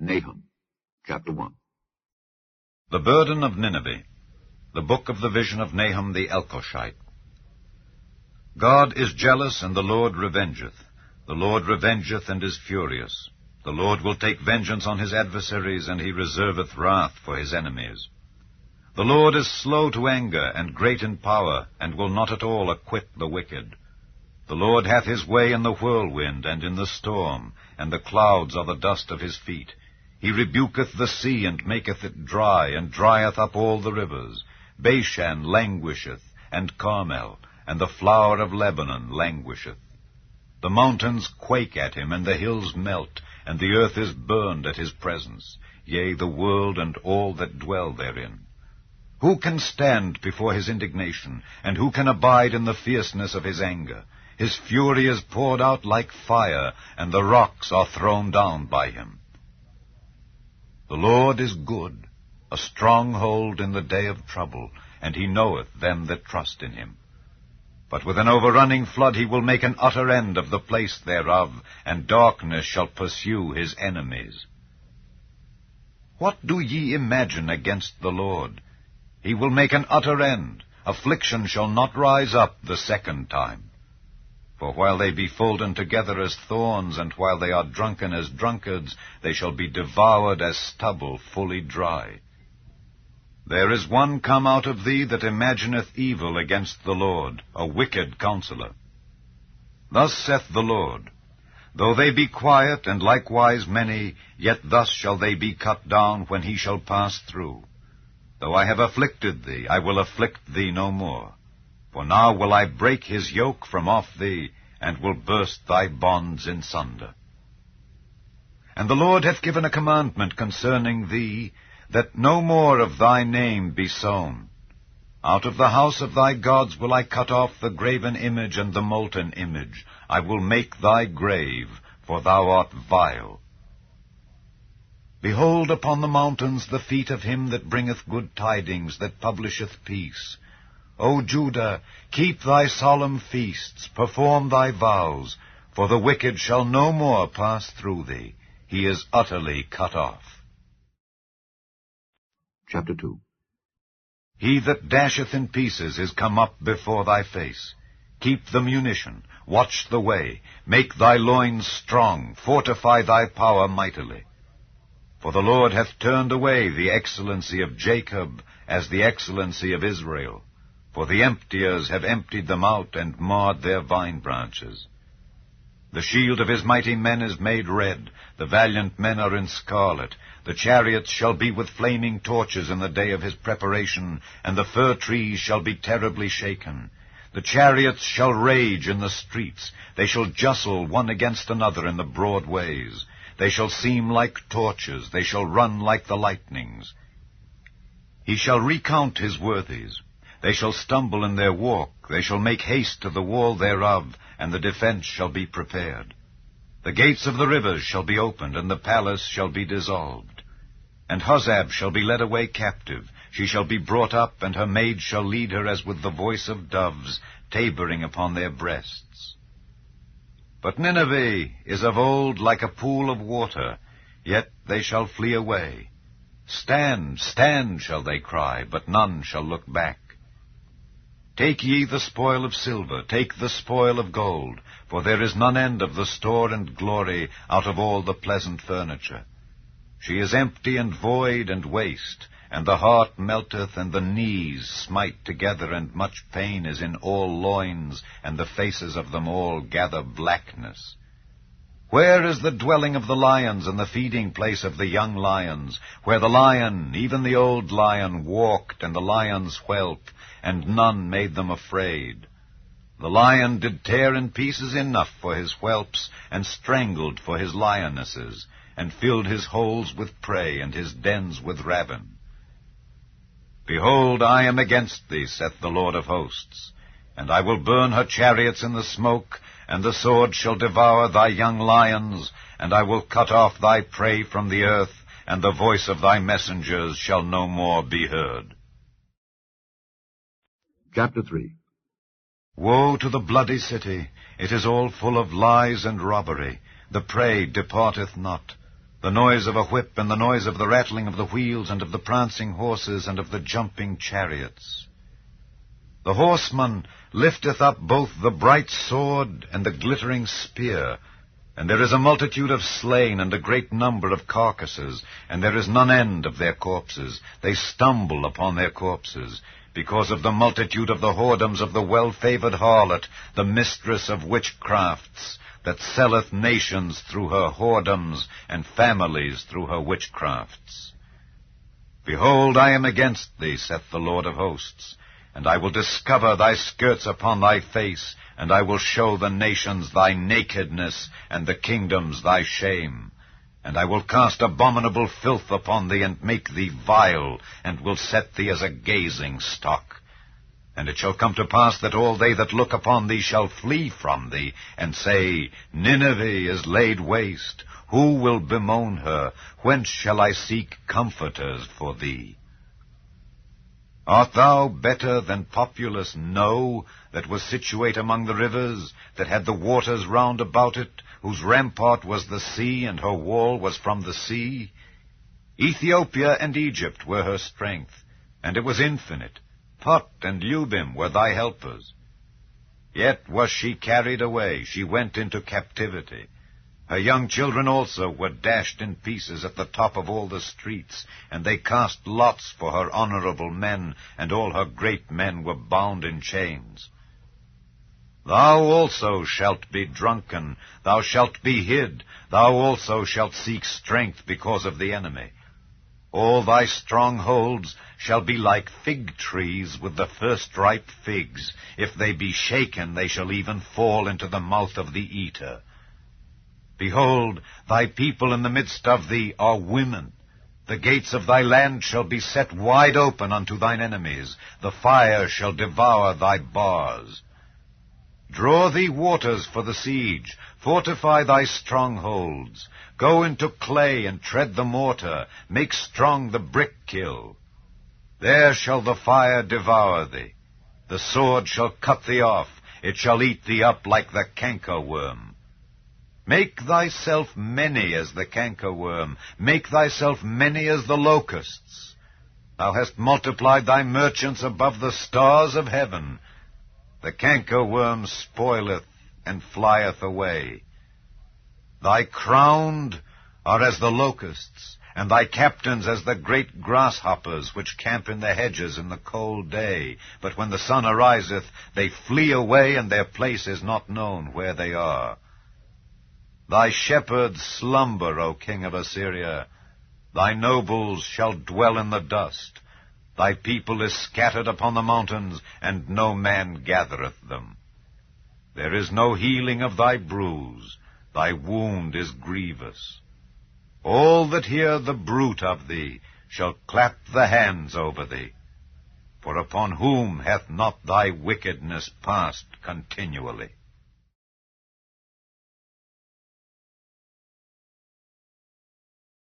Nahum, chapter 1. The burden of Nineveh. The book of the vision of Nahum the Elkoshite. God is jealous, and the Lord revengeth. The Lord revengeth, and is furious. The Lord will take vengeance on his adversaries, and he reserveth wrath for his enemies. The Lord is slow to anger, and great in power, and will not at all acquit the wicked. The Lord hath his way in the whirlwind, and in the storm, and the clouds are the dust of his feet. He rebuketh the sea, and maketh it dry, and drieth up all the rivers. Bashan languisheth, and Carmel, and the flower of Lebanon languisheth. The mountains quake at him, and the hills melt, and the earth is burned at his presence, yea, the world and all that dwell therein. Who can stand before his indignation, and who can abide in the fierceness of his anger? His fury is poured out like fire, and the rocks are thrown down by him. The Lord is good, a stronghold in the day of trouble, and he knoweth them that trust in him. But with an overrunning flood he will make an utter end of the place thereof, and darkness shall pursue his enemies. What do ye imagine against the Lord? He will make an utter end. Affliction shall not rise up the second time. For while they be folden together as thorns, and while they are drunken as drunkards, they shall be devoured as stubble fully dry. There is one come out of thee that imagineth evil against the Lord, a wicked counselor. Thus saith the Lord, Though they be quiet, and likewise many, yet thus shall they be cut down when he shall pass through. Though I have afflicted thee, I will afflict thee no more. For now will I break his yoke from off thee, and will burst thy bonds in sunder. And the Lord hath given a commandment concerning thee, that no more of thy name be sown. Out of the house of thy gods will I cut off the graven image and the molten image. I will make thy grave, for thou art vile. Behold upon the mountains the feet of him that bringeth good tidings, that publisheth peace. O Judah, keep thy solemn feasts, perform thy vows, for the wicked shall no more pass through thee. He is utterly cut off. Chapter 2. He that dasheth in pieces is come up before thy face. Keep the munition, watch the way, make thy loins strong, fortify thy power mightily. For the Lord hath turned away the excellency of Jacob as the excellency of Israel. For the emptiers have emptied them out, and marred their vine branches. The shield of his mighty men is made red, the valiant men are in scarlet. The chariots shall be with flaming torches in the day of his preparation, and the fir trees shall be terribly shaken. The chariots shall rage in the streets, they shall justle one against another in the broad ways. They shall seem like torches, they shall run like the lightnings. He shall recount his worthies. They shall stumble in their walk, they shall make haste to the wall thereof, and the defense shall be prepared. The gates of the rivers shall be opened, and the palace shall be dissolved. And Huzzab shall be led away captive, she shall be brought up, and her maids shall lead her as with the voice of doves, tabering upon their breasts. But Nineveh is of old like a pool of water, yet they shall flee away. Stand, stand, shall they cry, but none shall look back. Take ye the spoil of silver, take the spoil of gold, for there is none end of the store and glory out of all the pleasant furniture. She is empty and void and waste, and the heart melteth, and the knees smite together, and much pain is in all loins, and the faces of them all gather blackness. Where is the dwelling of the lions, and the feeding place of the young lions, where the lion, even the old lion, walked, and the lion's whelp, and none made them afraid? The lion did tear in pieces enough for his whelps, and strangled for his lionesses, and filled his holes with prey, and his dens with ravin. Behold, I am against thee, saith the Lord of hosts, and I will burn her chariots in the smoke, and the sword shall devour thy young lions, and I will cut off thy prey from the earth, and the voice of thy messengers shall no more be heard. Chapter 3. Woe to the bloody city! It is all full of lies and robbery. The prey departeth not. the noise of a whip, and the noise of the rattling of the wheels, and of the prancing horses, and of the jumping chariots. The horseman lifteth up both the bright sword and the glittering spear, and there is a multitude of slain, and a great number of carcasses, and there is none end of their corpses. They stumble upon their corpses, because of the multitude of the whoredoms of the well-favored harlot, the mistress of witchcrafts, that selleth nations through her whoredoms, and families through her witchcrafts. Behold, I am against thee, saith the Lord of hosts, and I will discover thy skirts upon thy face, and I will show the nations thy nakedness, and the kingdoms thy shame. And I will cast abominable filth upon thee, and make thee vile, and will set thee as a gazing stock. And it shall come to pass that all they that look upon thee shall flee from thee, and say, Nineveh is laid waste. Who will bemoan her? Whence shall I seek comforters for thee? Art thou better than Populus No, that was situate among the rivers, that had the waters round about it, whose rampart was the sea, and her wall was from the sea? Ethiopia and Egypt were her strength, and it was infinite. Put and Lubim were thy helpers. Yet was she carried away, she went into captivity. Her young children also were dashed in pieces at the top of all the streets, and they cast lots for her honorable men, and all her great men were bound in chains. Thou also shalt be drunken, thou shalt be hid, thou also shalt seek strength because of the enemy. All thy strongholds shall be like fig trees with the first ripe figs. If they be shaken, they shall even fall into the mouth of the eater. Behold, thy people in the midst of thee are women. The gates of thy land shall be set wide open unto thine enemies. The fire shall devour thy bars. Draw thee waters for the siege. Fortify thy strongholds. Go into clay and tread the mortar. Make strong the brick kiln. There shall the fire devour thee. The sword shall cut thee off. It shall eat thee up like the cankerworm. Make thyself many as the cankerworm. Make thyself many as the locusts. Thou hast multiplied thy merchants above the stars of heaven. The cankerworm spoileth and flieth away. Thy crowned are as the locusts, and thy captains as the great grasshoppers, which camp in the hedges in the cold day. But when the sun ariseth, they flee away, and their place is not known where they are. Thy shepherds slumber, O king of Assyria. Thy nobles shall dwell in the dust. Thy people is scattered upon the mountains, and no man gathereth them. There is no healing of thy bruise. Thy wound is grievous. All that hear the bruit of thee shall clap the hands over thee. For upon whom hath not thy wickedness passed continually?